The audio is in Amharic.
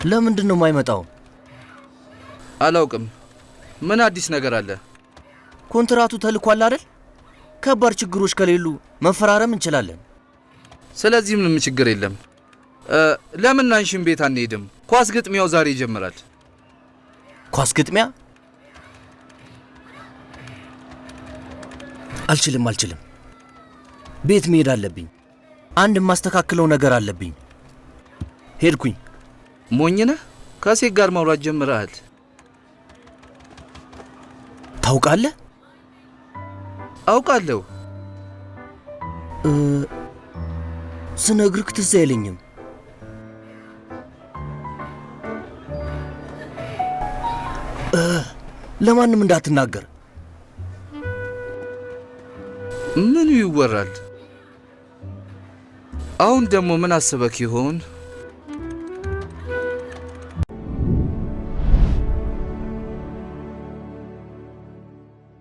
ለምንድን ነው የማይመጣው? አላውቅም። ምን አዲስ ነገር አለ? ኮንትራቱ ተልኳል አይደል? ከባድ ችግሮች ከሌሉ መፈራረም እንችላለን። ስለዚህ ምንም ችግር የለም። ለምን አንቺን ቤት አንሄድም? ኳስ ግጥሚያው ዛሬ ይጀምራል። ኳስ ግጥሚያ? አልችልም። ቤት መሄድ አለብኝ። አንድ የማስተካክለው ነገር አለብኝ። ሄድኩኝ። ሞኝ ነህ? ከሴት ጋር ማውራት ጀምረሃል። ታውቃለህ? አውቃለሁ። ስነግርህ ትዝ አይለኝም። ለማንም እንዳትናገር። ምኑ ይወራል? አሁን ደግሞ ምን አስበክ ይሆን?